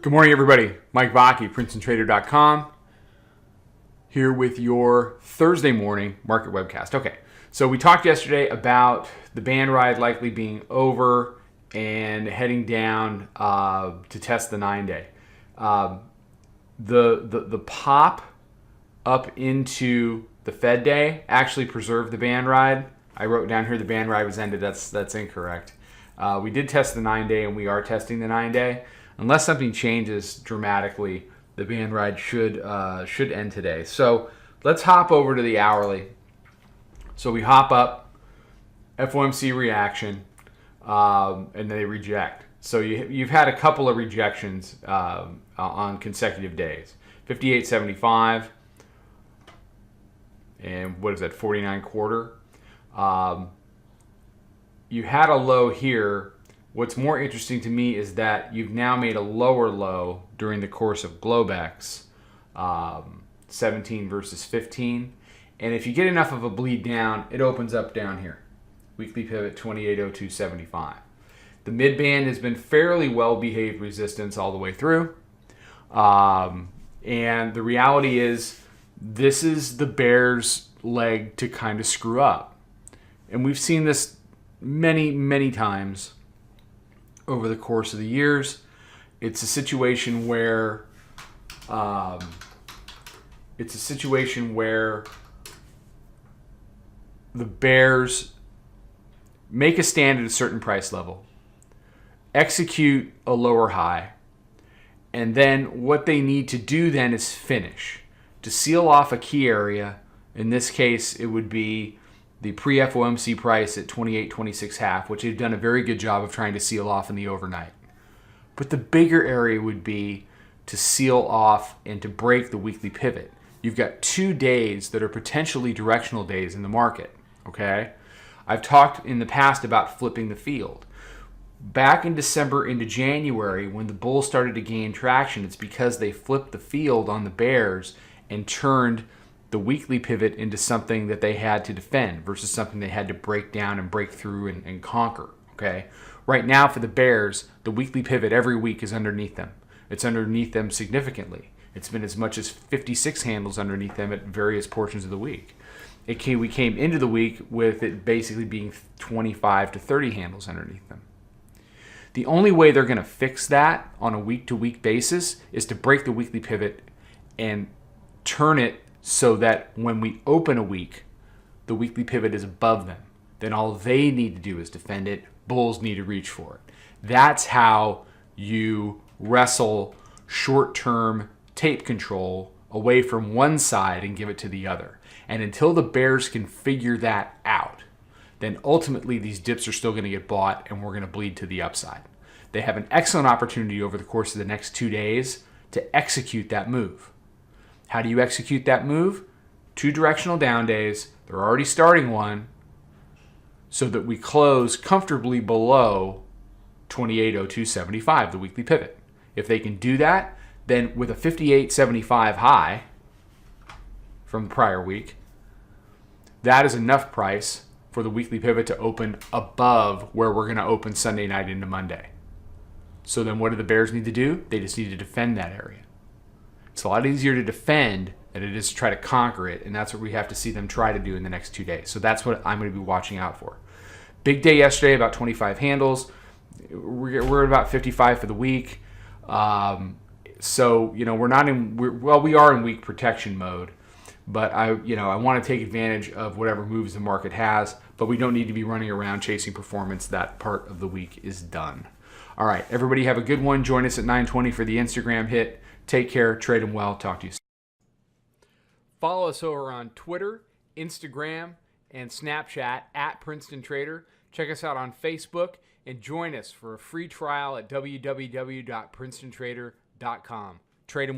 Good morning, everybody. Mike Vacchi, Princetontrader.com, here with your Thursday morning market webcast. Okay, so we talked yesterday about the band ride likely being over and heading down to test the 9-day. The pop up into the Fed day actually preserved the band ride. I wrote down here the band ride was ended. That's incorrect. We did test the 9-day, and we are testing the 9-day. Unless something changes dramatically, the band ride should end today. So let's hop over to the hourly. So we hop up, FOMC reaction, and they reject. So you've had a couple of rejections on consecutive days. 58.75 and what is that, 49.25. You had a low here. What's more interesting to me is that you've now made a lower low during the course of Globex, 17 versus 15. And if you get enough of a bleed down, it opens up down here. Weekly pivot 28.0275. The mid band has been fairly well-behaved resistance all the way through. And the reality is this is the bear's leg to kind of screw up. And we've seen this many, many times over the course of the years. It's a situation where the bears make a stand at a certain price level, execute a lower high, and then what they need to do then is finish to seal off a key area. In this case, it would be the pre-FOMC price at 28.26.5, which they've done a very good job of trying to seal off in the overnight. But the bigger area would be to seal off and to break the weekly pivot. You've got 2 days that are potentially directional days in the market, okay? I've talked in the past about flipping the field. Back in December into January, when the bulls started to gain traction, it's because they flipped the field on the bears and turned the weekly pivot into something that they had to defend versus something they had to break down and break through and conquer, okay? Right now for the bears, the weekly pivot every week is underneath them. It's underneath them significantly. It's been as much as 56 handles underneath them at various portions of the week. We came into the week with it basically being 25 to 30 handles underneath them. The only way they're going to fix that on a week-to-week basis is to break the weekly pivot and turn it so that when we open a week, the weekly pivot is above them. Then all they need to do is defend it. Bulls need to reach for it. That's how you wrestle short-term tape control away from one side and give it to the other. And until the bears can figure that out, then ultimately these dips are still going to get bought and we're going to bleed to the upside. They have an excellent opportunity over the course of the next 2 days to execute that move. How do you execute that move? 2 directional down days. They're already starting one so that we close comfortably below 28.0275, the weekly pivot. If they can do that, then with a 58.75 high from the prior week, that is enough price for the weekly pivot to open above where we're going to open Sunday night into Monday. So then what do the bears need to do? They just need to defend that area. It's a lot easier to defend than it is to try to conquer it, and that's what we have to see them try to do in the next 2 days. So that's what I'm going to be watching out for. Big day yesterday, about 25 handles. We're at about 55 for the week. So, we are in weak protection mode, but I want to take advantage of whatever moves the market has, but we don't need to be running around chasing performance. That part of the week is done. All right, everybody have a good one. Join us at 9:20 for the Instagram hit. Take care, trade them well. Talk to you soon. Follow us over on Twitter, Instagram, and Snapchat at Princeton Trader. Check us out on Facebook and join us for a free trial at www.princetontrader.com. Trade them well.